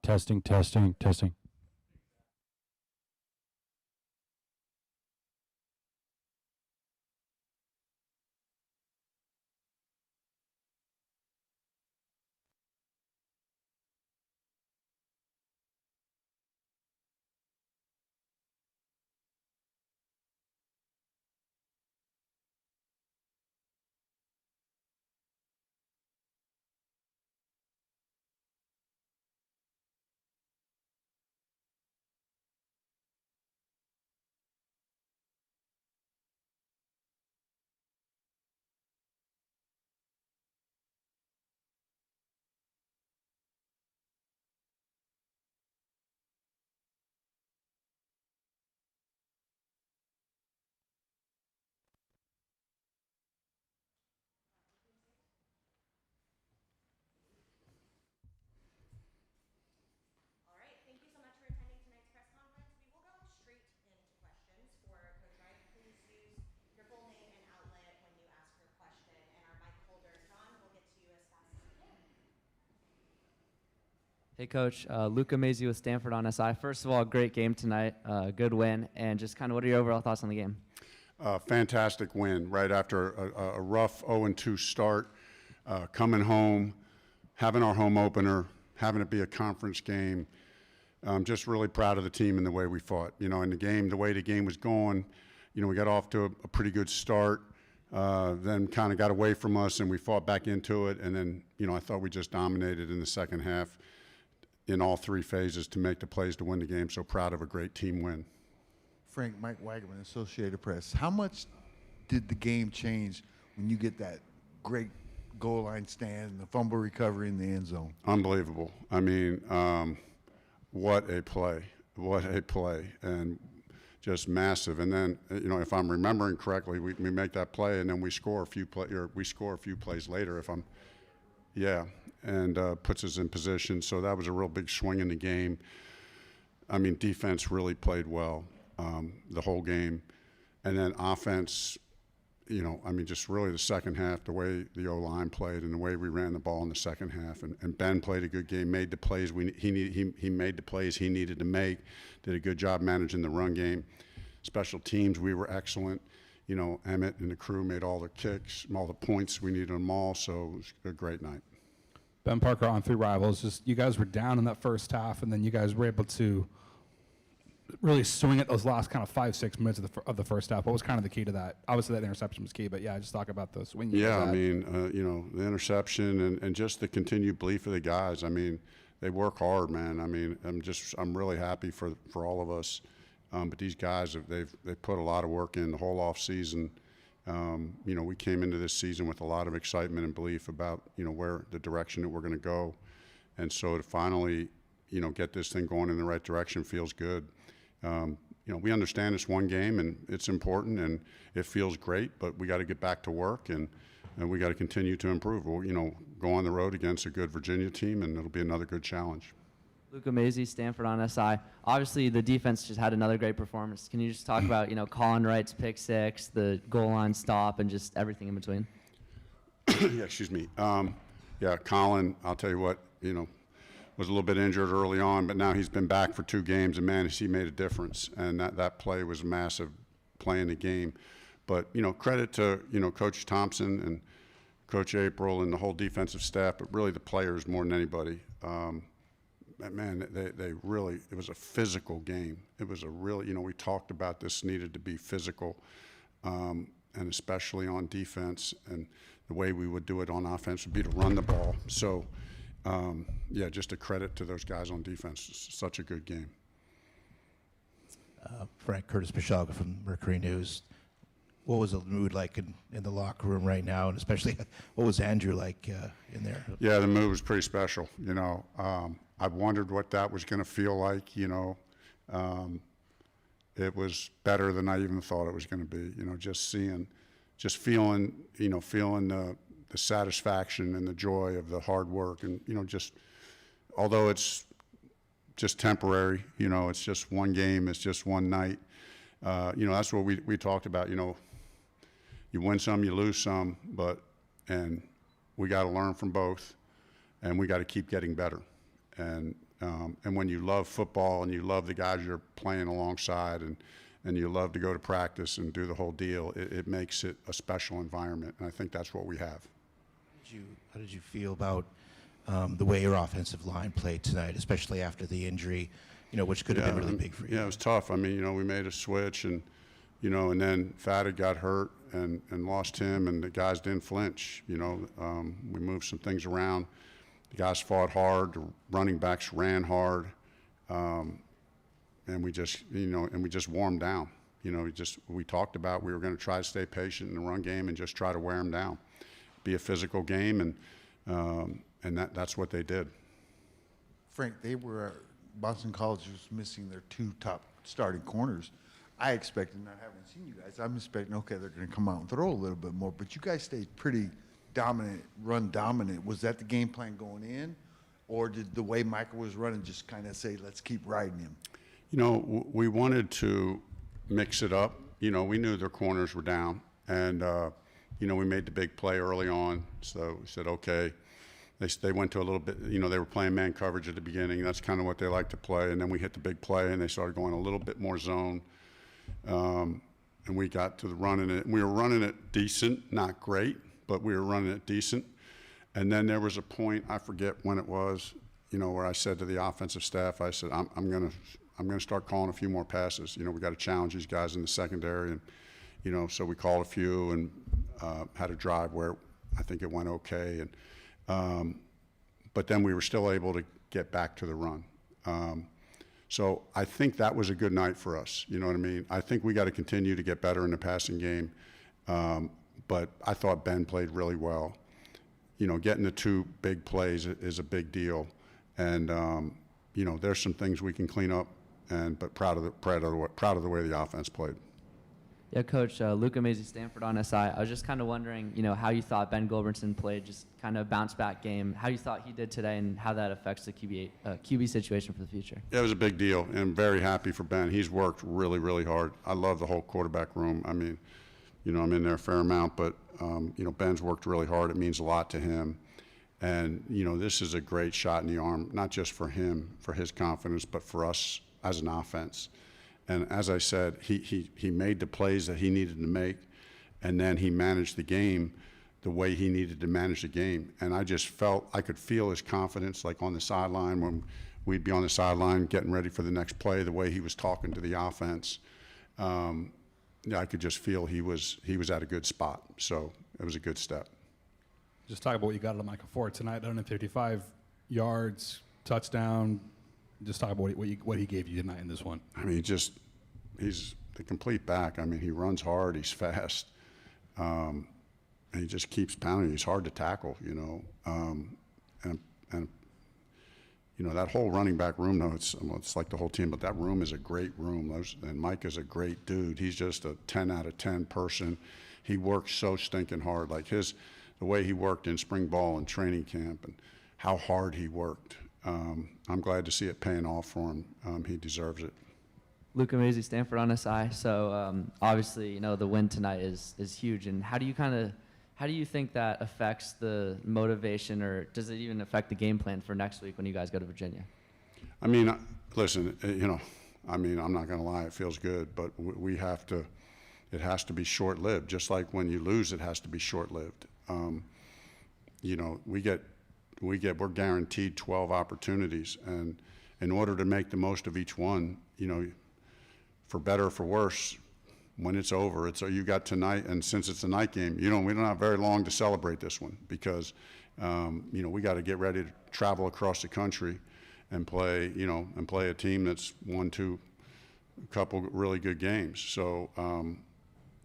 Testing, testing, testing. All right, thank you so much for attending tonight's press conference. We will go straight into questions for Coach Wright. Please use your full name and outlet when you ask your question, and our mic holder, John, will get to you as fast as we can. Hey, Coach. Luca Mazzi with Stanford on SI. First of all, great game tonight, good win, and just kind of what are your overall thoughts on the game? Fantastic win right after a rough 0-2 start, coming home, having our home opener, having it be a conference game. I'm just really proud of the team and the way we fought. You know, in the game, the way the game was going, you know, we got off to a pretty good start, then kind of got away from us and we fought back into it. And then, you know, I thought we just dominated in the second half in all three phases to make the plays to win the game. So proud of a great team win. Frank, Mike Wagaman, Associated Press. How much did the game change when you get that great goal line stand and the fumble recovery in the end zone? Unbelievable. I mean, what a play. What a play. And just massive. And then, you know, if I'm remembering correctly, we make that play and then we score a few plays later and puts us in position. So that was a real big swing in the game. I mean, defense really played well the whole game. And then offense, you know, I mean, just really the second half, the way the O-line played and the way we ran the ball in the second half. And Ben played a good game, made the plays he made the plays he needed to make, did a good job managing the run game. Special teams, we were excellent. You know, Emmett and the crew made all the kicks, all the points. We needed them all, so it was a great night. Ben Parker on Three Rivals. Just you guys were down in that first half, and then you guys were able to really swing it those last kind of 5-6 minutes of the first half. What was kind of the key to that? Obviously, that interception was key, but yeah, just talk about the swing. Yeah, I mean, you know, the interception and just the continued belief of the guys. I mean, they work hard, man. I mean, I'm really happy for all of us. But these guys, they've put a lot of work in the whole off season. You know, we came into this season with a lot of excitement and belief about, you know, where the direction that we're going to go. And so to finally, you know, get this thing going in the right direction feels good. You know, we understand it's one game and it's important and it feels great, but we got to get back to work and we got to continue to improve. We'll, you know, go on the road against a good Virginia team and it'll be another good challenge. Luca Mazzi, Stanford on SI. Obviously, the defense just had another great performance. Can you just talk about, you know, Colin Wright's pick six, the goal line stop, and just everything in between? Yeah, excuse me. Yeah, Colin, I'll tell you what, you know, was a little bit injured early on, but now he's been back for 2 games, and man, he made a difference. And that play was a massive play in the game. But, you know, credit to, you know, Coach Thompson and Coach April and the whole defensive staff, but really the players more than anybody. Man, they really, it was a physical game. It was a really, you know, we talked about this needed to be physical, and especially on defense. And the way we would do it on offense would be to run the ball. So, yeah, just a credit to those guys on defense. It's such a good game. Frank, Curtis Pishalga from Mercury News. What was the mood like in the locker room right now, and especially what was Andrew like in there? Yeah, the mood was pretty special. You know, I wondered what that was going to feel like. You know, it was better than I even thought it was going to be. You know, just feeling, you know, feeling the satisfaction and the joy of the hard work, and you know, just although it's just temporary, you know, it's just one game, it's just one night. You know, that's what we talked about. You know, you win some, you lose some, and we got to learn from both, and we got to keep getting better. And And when you love football and you love the guys you're playing alongside and you love to go to practice and do the whole deal, it makes it a special environment. And I think that's what we have. How did you feel about the way your offensive line played tonight, especially after the injury, which could have been really big for you? Yeah, it was tough. I mean, we made a switch and then Faded got hurt and lost him, and the guys didn't flinch. We moved some things around. The guys fought hard. The running backs ran hard, and we just warmed down. We talked about we were going to try to stay patient in the run game and just try to wear them down. Be a physical game, and that's what they did. Frank, Boston College was missing their 2 top starting corners. I expected, not having seen you guys, I'm expecting, okay, they're going to come out and throw a little bit more, but you guys stayed pretty dominant, run dominant. Was that the game plan going in, or did the way Michael was running just kind of say, let's keep riding him? We wanted to mix it up. We knew their corners were down, and we made the big play early on, so we said, okay. They went to a little bit, they were playing man coverage at the beginning. That's kind of what they like to play. And then we hit the big play, and they started going a little bit more zone. And we got to the running it. We were running it decent, not great, but we were running it decent. And then there was a point, I forget when it was, where I said to the offensive staff, I said, I'm gonna start calling a few more passes. We got to challenge these guys in the secondary. And, so we called a few and had a drive where I think it went okay. But then we were still able to get back to the run. So I think that was a good night for us. You know what I mean? I think we got to continue to get better in the passing game. But I thought Ben played really well. Getting the 2 big plays is a big deal. And, there's some things we can clean up, but proud of the way the offense played. Yeah, Coach, Luca Mazy, Stanford on SI. I was just kind of wondering, how you thought Ben Gulbranson played, just kind of bounce back game, how you thought he did today, and how that affects the QB situation for the future. Yeah, it was a big deal, and I'm very happy for Ben. He's worked really, really hard. I love the whole quarterback room. I mean, I'm in there a fair amount, but, Ben's worked really hard. It means a lot to him. And, this is a great shot in the arm, not just for him, for his confidence, but for us as an offense. And as I said, he made the plays that he needed to make, and then he managed the game the way he needed to manage the game. And I just I could feel his confidence, like on the sideline when we'd be on the sideline getting ready for the next play, the way he was talking to the offense. I could just feel he was at a good spot. So it was a good step. Just talk about what you got out of Michael Ford tonight, 155 yards, touchdown. Just talk about what he gave you tonight in this one. I mean, he's the complete back. I mean, he runs hard, he's fast, and he just keeps pounding. He's hard to tackle, and that whole running back room. No, it's like the whole team, but that room is a great room. And Mike is a great dude. He's just a 10 out of 10 person. He works so stinking hard. Like the way he worked in spring ball and training camp, and how hard he worked. I'm glad to see it paying off for him. He deserves it. Luca Mazy, Stanford on SI. So obviously, the win tonight is huge. And how do you think that affects the motivation, or does it even affect the game plan for next week when you guys go to Virginia? I mean, listen, I'm not going to lie, it feels good, but we have to. It has to be short-lived. Just like when you lose, it has to be short-lived. We're guaranteed 12 opportunities, and in order to make the most of each one, for better or for worse, when it's over, you got tonight, and since it's a night game, we don't have very long to celebrate this one because, we got to get ready to travel across the country and play a team that's won a couple really good games. So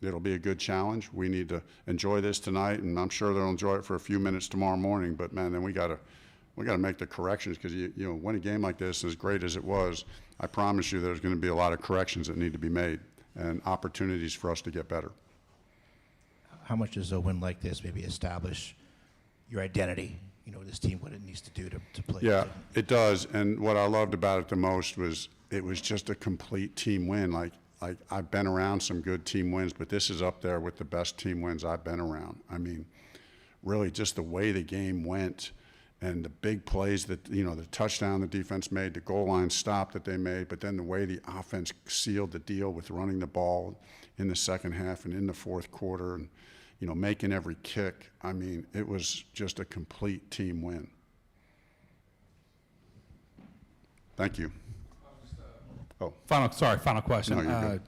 it'll be a good challenge. We need to enjoy this tonight, and I'm sure they'll enjoy it for a few minutes tomorrow morning. But man, then we got to make the corrections because win a game like this, as great as it was, I promise you there's going to be a lot of corrections that need to be made and opportunities for us to get better. How much does a win like this maybe establish your identity? This team, what it needs to do to play. Yeah, it does. And what I loved about it the most was it was just a complete team win. Like I've been around some good team wins, but this is up there with the best team wins I've been around. I mean, really just the way the game went and the big plays that, the touchdown the defense made, the goal line stop that they made, but then the way the offense sealed the deal with running the ball in the second half and in the fourth quarter and, making every kick. I mean, it was just a complete team win. Thank you. Final question. No, you're good.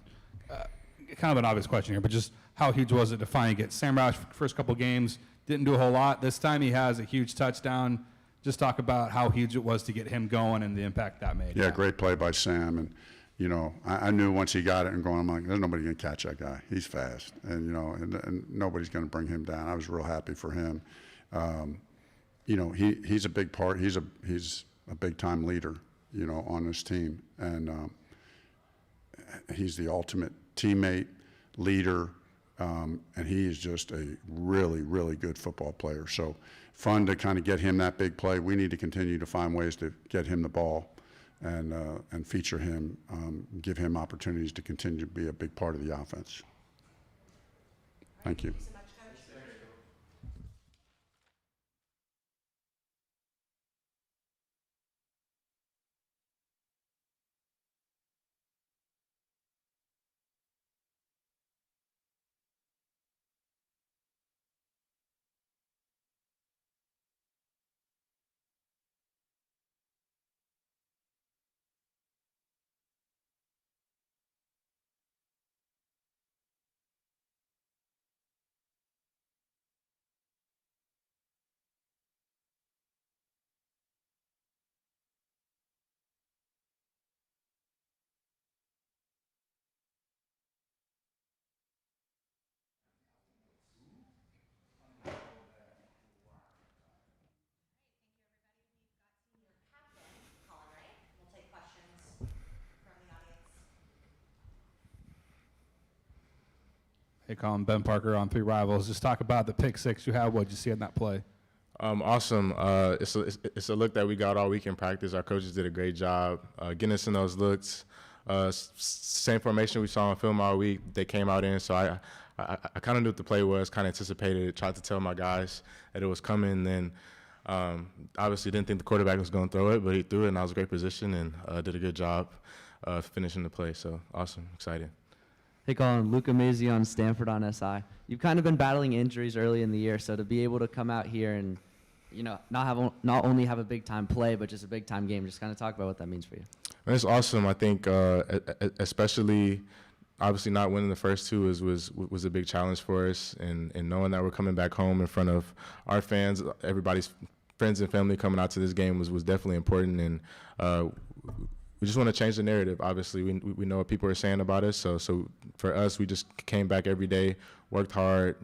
Kind of an obvious question here, but just how huge was it to finally get Sam Roush first couple games? Didn't do a whole lot. This time he has a huge touchdown. Just talk about how huge it was to get him going and the impact that made. Yeah, great play by Sam. And, I knew once he got it and going, I'm like, there's nobody going to catch that guy. He's fast. And, and nobody's going to bring him down. I was real happy for him. He's a big part. He's a big-time leader, on this team. And he's the ultimate teammate, leader, and he is just a really, really good football player. So fun to kind of get him that big play. We need to continue to find ways to get him the ball and feature him, give him opportunities to continue to be a big part of the offense. Thank you. Thank you so much, Coach. Colin, right? We'll take questions from the audience. Hey, Colin, Ben Parker on Three Rivals. Just talk about the pick six you had. What did you see in that play? Awesome. It's a look that we got all week in practice. Our coaches did a great job getting us in those looks. Same formation we saw on film all week. They came out in, so I kind of knew what the play was, kind of anticipated it, tried to tell my guys that it was coming. Then obviously didn't think the quarterback was going to throw it, but he threw it, and I was in a great position and did a good job finishing the play. So awesome, excited. Hey, Colin, Luca Mazzi on Stanford on SI. You've kind of been battling injuries early in the year, so to be able to come out here and not only have a big time play, but just a big time game. Just kind of talk about what that means for you. It's awesome. I think, especially, obviously, not winning the first two was a big challenge for us, and knowing that we're coming back home in front of our fans, everybody's friends and family coming out to this game was definitely important, and we just want to change the narrative. Obviously, we know what people are saying about us, so for us, we just came back every day, worked hard,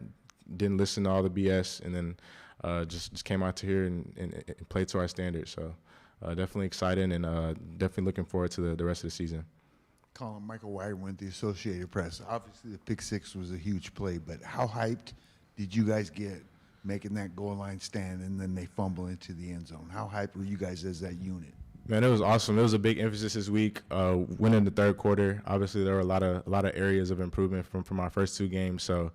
didn't listen to all the BS, and then just came out to here and played to our standards. So definitely excited and definitely looking forward to the rest of the season. Colin, Michael Wire went the Associated Press. Obviously, the pick six was a huge play, but how hyped did you guys get making that goal line stand and then they fumble into the end zone? How hyped were you guys as that unit? Man, it was awesome. It was a big emphasis this week. Winning the third quarter, obviously there were a lot of areas of improvement from our first two games. So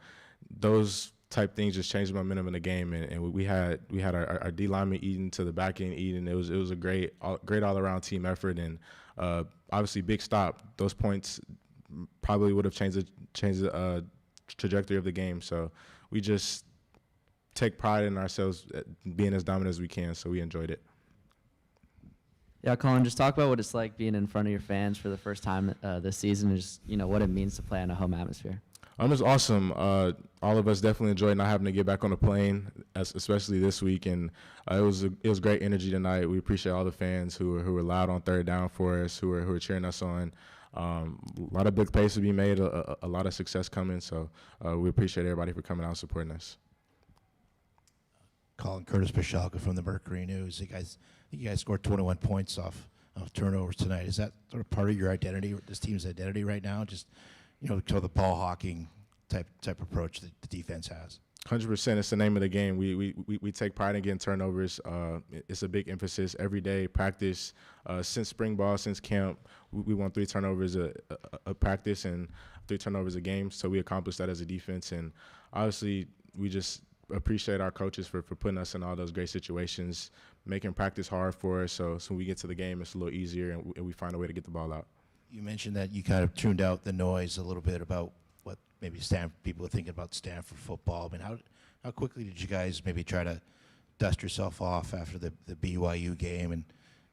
those type things just changed the momentum in the game, and we had our D lineman eating to the back end eating. It was a great all around team effort, and obviously big stop. Those points probably would have changed the trajectory of the game. So we just take pride in ourselves being as dominant as we can. So we enjoyed it. Yeah, Colin, just talk about what it's like being in front of your fans for the first time this season, and just what it means to play in a home atmosphere. It's awesome. All of us definitely enjoyed not having to get back on the plane, especially this week, and it was great energy tonight. We appreciate all the fans who were loud on third down for us, who were cheering us on. A lot of big plays to be made, a lot of success coming. So we appreciate everybody for coming out and supporting us. Colin, Curtis Pashalka from the Mercury News. I think you guys scored 21 points off turnovers tonight. Is that sort of part of your identity, this team's identity right now? Just to the ball hawking type approach that the defense has. 100%. It's the name of the game. We take pride in getting turnovers. It's a big emphasis every day. Practice since spring ball, since camp, we won 3 turnovers a practice and 3 turnovers a game. So we accomplished that as a defense. And obviously, we just appreciate our coaches for putting us in all those great situations, making practice hard for us. So when we get to the game, it's a little easier, and we find a way to get the ball out. You mentioned that you kind of tuned out the noise a little bit about what maybe people are thinking about Stanford football. I mean, how quickly did you guys maybe try to dust yourself off after the BYU game,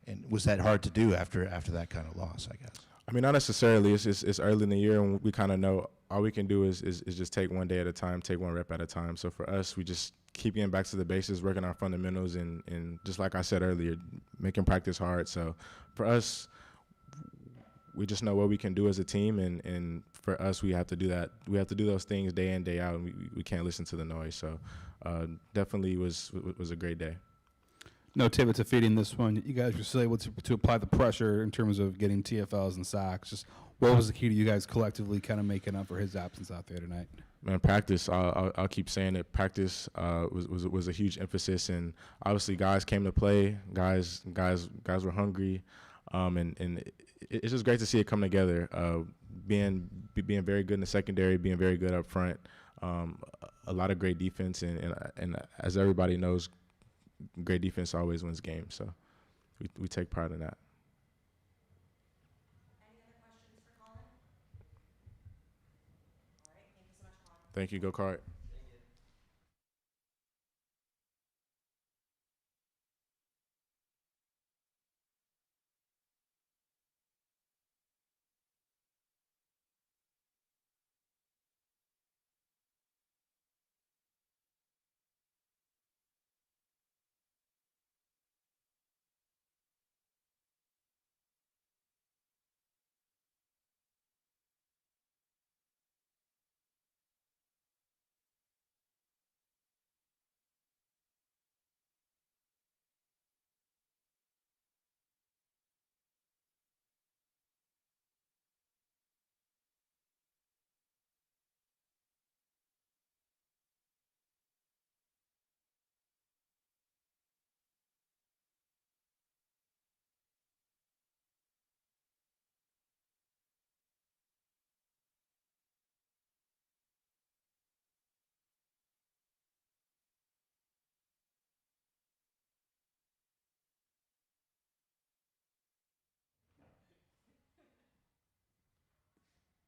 and was that hard to do after that kind of loss, I guess? I mean, not necessarily. It's early in the year, and we kind of know all we can do is just take one day at a time, take one rep at a time. So for us, we just keep getting back to the basics, working our fundamentals, and just like I said earlier, making practice hard. So for us, we just know what we can do as a team, and for us, we have to do that. We have to do those things day in, day out, and we can't listen to the noise. So definitely was a great day. No Tivit to feeding this one. You guys were still able to apply the pressure in terms of getting TFLs and sacks. Just what was the key to you guys collectively kind of making up for his absence out there tonight? Man, practice. I'll keep saying it. Practice was a huge emphasis, and obviously guys came to play. Guys were hungry, and it's just great to see it come together. Being very good in the secondary, being very good up front. A lot of great defense, and as everybody knows, great defense always wins games. So we take pride in that. Any other questions for Colin? All right, thank you so much, Colin. Thank you. Go Card.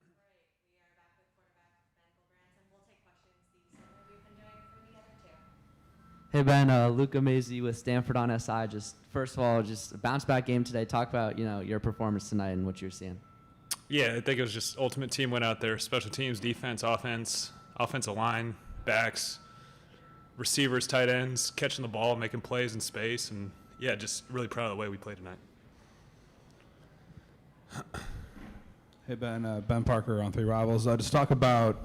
All right, we are back with quarterback Ben Gilbrand, and we'll take questions the same way we've been doing for the other two. Hey Ben, Luca Mazey with Stanford on SI. Just first of all, just a bounce back game today. Talk about your performance tonight and what you're seeing. Yeah, I think it was just ultimate team went out there. Special teams, defense, offense, offensive line, backs, receivers, tight ends, catching the ball, making plays in space, and yeah, just really proud of the way we played tonight. Hey Ben, Ben Parker on Three Rivals. Just talk about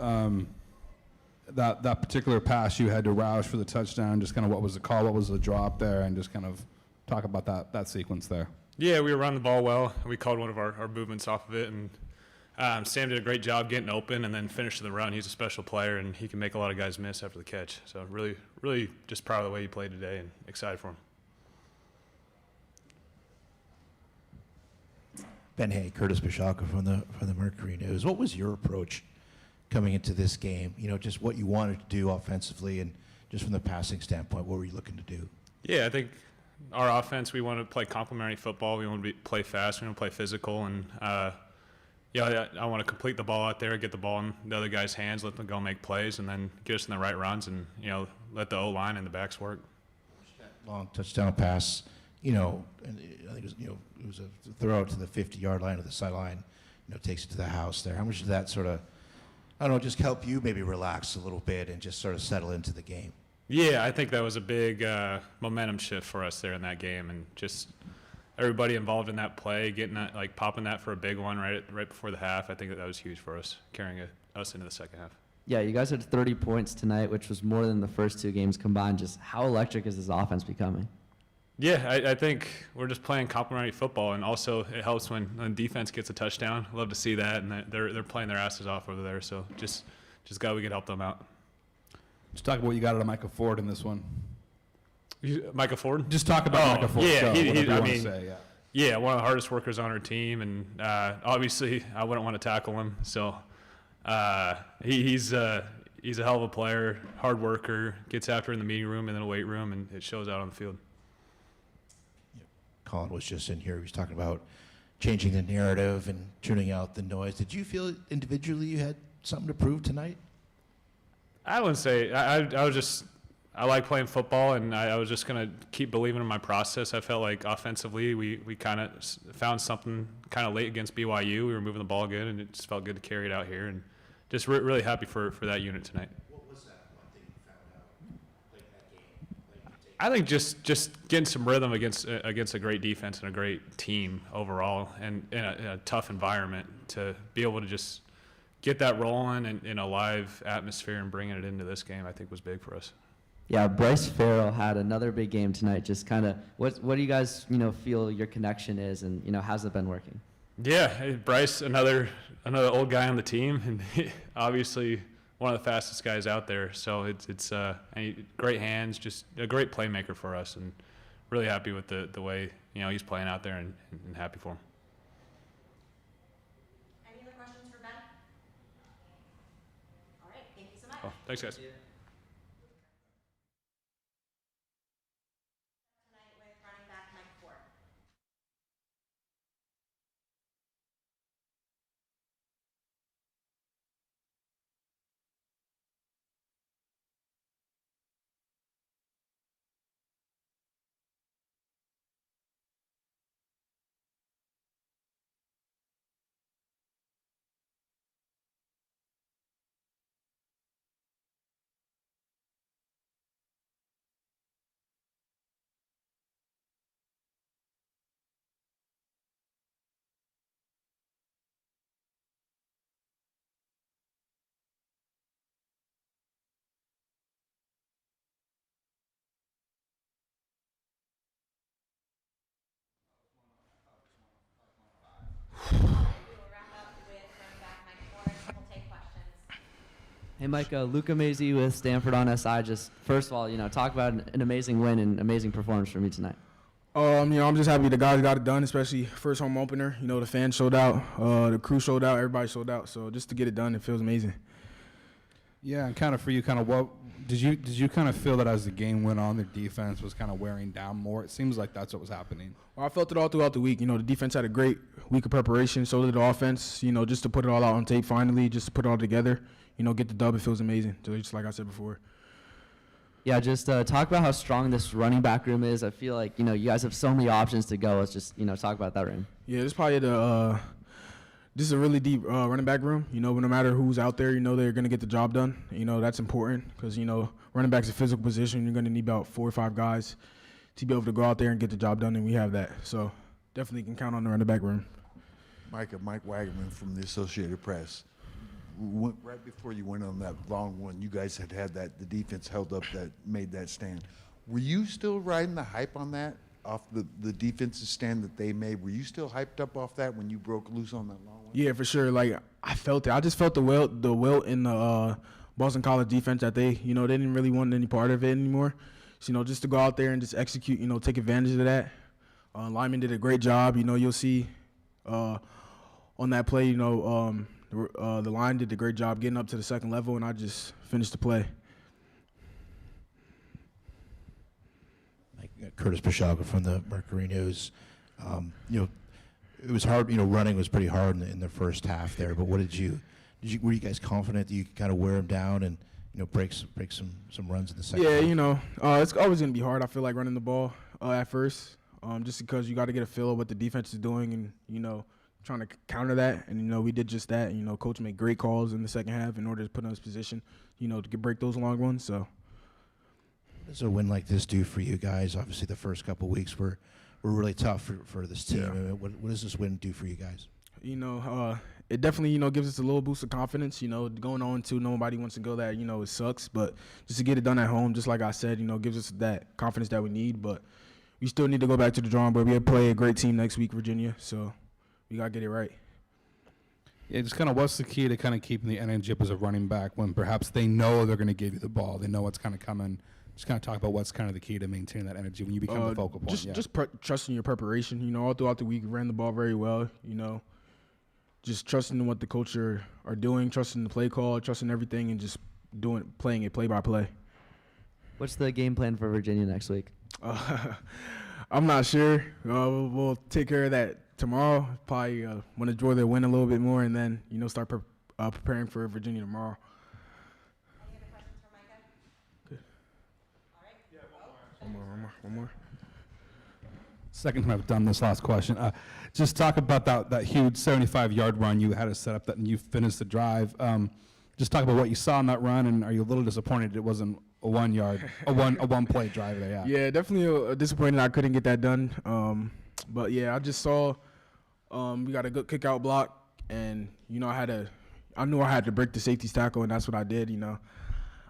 that particular pass you had to Roush for the touchdown. Just kind of what was the call, what was the drop there, and just kind of talk about that sequence there. Yeah, we were running the ball well. We called one of our movements off of it, and Sam did a great job getting open and then finished the run. He's a special player, and he can make a lot of guys miss after the catch. So really, really just proud of the way he played today and excited for him. Ben, hey, Curtis Bishaka from the Mercury News. What was your approach coming into this game? Just what you wanted to do offensively, and just from the passing standpoint, what were you looking to do? Yeah, I think our offense, we want to play complementary football. We want to play fast. We want to play physical, and I want to complete the ball out there, get the ball in the other guy's hands, let them go make plays, and then get us in the right runs, and let the O-line and the backs work. Long touchdown pass. And I think it was a throw out to the 50-yard line or the sideline. Takes it to the house there. How much did that sort of, I don't know, just help you maybe relax a little bit and just sort of settle into the game? Yeah, I think that was a big momentum shift for us there in that game, and just everybody involved in that play, getting that, popping that for a big one right before the half. I think that was huge for us, carrying us into the second half. Yeah, you guys had 30 points tonight, which was more than the first two games combined. Just how electric is this offense becoming? Yeah, I think we're just playing complementary football, and also it helps when defense gets a touchdown. Love to see that, and they're playing their asses off over there. So just glad we could help them out. Just talk about what you got out of Micah Ford in this one. Micah Ford? Just talk about Micah Ford. Yeah, Yeah, one of the hardest workers on our team, and obviously I wouldn't want to tackle him. So he's he's a hell of a player, hard worker, gets after it in the meeting room and in the weight room, and it shows out on the field. Colin was just in here. He was talking about changing the narrative and tuning out the noise. Did you feel individually you had something to prove tonight? I wouldn't say. I like playing football, and I was just going to keep believing in my process. I felt like offensively we kind of found something kind of late against BYU. We were moving the ball good, and it just felt good to carry it out here. And just really happy for that unit tonight. What was that one thing you found out playing that game? I think just getting some rhythm against a great defense and a great team overall, and in a tough environment, to be able to just get that rolling and in a live atmosphere and bringing it into this game, I think was big for us. Yeah, Bryce Farrell had another big game tonight. Just kind of, what do you guys, feel your connection is, and, how's it been working? Yeah, Bryce, another old guy on the team, and obviously one of the fastest guys out there. So it's great hands, just a great playmaker for us, and really happy with the way he's playing out there, and happy for him. Any other questions for Ben? All right, thank you so much. Oh, thanks, guys. Tonight with running back Mike Ford. We will wrap up with running back Mike Ford. We'll take questions. Hey, Mike, Luca Mazy with Stanford on SI. Just first of all, talk about an amazing win and amazing performance from you tonight. I'm just happy the guys got it done, especially first home opener. The fans showed out, the crew showed out, everybody showed out. So just to get it done, it feels amazing. Yeah, and kind of for you, kind of what did you kind of feel that as the game went on, their defense was kind of wearing down more? It seems like that's what was happening. Well, I felt it all throughout the week. The defense had a great week of preparation. So did the offense. Just to put it all out on tape finally, just to put it all together. Get the dub. It feels amazing. Just like I said before. Yeah, just talk about how strong this running back room is. I feel like, you guys have so many options to go. Let's just, talk about that room. Yeah, this is probably this is a really deep running back room. No matter who's out there, they're going to get the job done. That's important because, running back's a physical position. You're going to need about 4 or 5 guys to be able to go out there and get the job done, and we have that. So definitely can count on the running back room. Mike Wagaman from the Associated Press. Right before you went on that long one, you guys had that the defense held up that made that stand. Were you still riding the hype on that, off the defensive stand that they made? Were you still hyped up off that when you broke loose on that long one? Yeah, for sure. Like, I felt it. I just felt the wilt in the Boston College defense that they didn't really want any part of it anymore. So, just to go out there and just execute, take advantage of that. Lyman did a great job. You'll see on that play, the line did a great job getting up to the second level, and I just finished the play. Curtis Bishaga from the Mercury News. It was hard. Running was pretty hard in the first half there. But what were you guys confident that you could kind of wear them down and break some runs in the second? Yeah, it's always gonna be hard. I feel like running the ball at first, just because you got to get a feel of what the defense is doing, and trying to counter that. And we did just that. Coach made great calls in the second half in order to put us in position, to break those long runs. So. What does a win like this do for you guys? Obviously, the first couple of weeks were really tough for this team. Yeah. I mean, what does this win do for you guys? It definitely, gives us a little boost of confidence. Going on to nobody wants to go that, it sucks. But just to get it done at home, just like I said, gives us that confidence that we need. But we still need to go back to the drawing board. We have to play a great team next week, Virginia. So we got to get it right. Yeah, just kind of what's the key to kind of keeping the energy up as a running back when perhaps they know they're going to give you the ball, they know what's kind of coming. Just kind of talk about what's kind of the key to maintaining that energy when you become the focal point. Just trusting your preparation. All throughout the week, we ran the ball very well. Just trusting what the coach are doing, trusting the play call, trusting everything, and just playing it play by play. What's the game plan for Virginia next week? I'm not sure. We'll take care of that tomorrow. Probably want to enjoy their win a little bit more, and then start preparing for Virginia tomorrow. Any other questions for Micah? Good. All right. One more. Second time I've done this last question. Just talk about that huge 75-yard run you had to set up that and you finished the drive. Just talk about what you saw in that run, and are you a little disappointed it wasn't a 1 yard, a one play drive there? Yeah, definitely disappointed I couldn't get that done. But yeah, I just saw we got a good kick out block, and I knew I had to break the safety's tackle, and that's what I did.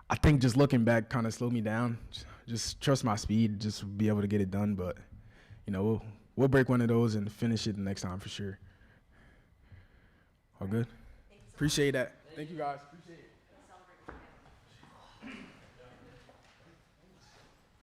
I think just looking back kind of slowed me down. Just trust my speed, just be able to get it done. But we'll break one of those and finish it the next time for sure. All good. Appreciate that. Thank you guys. Appreciate it.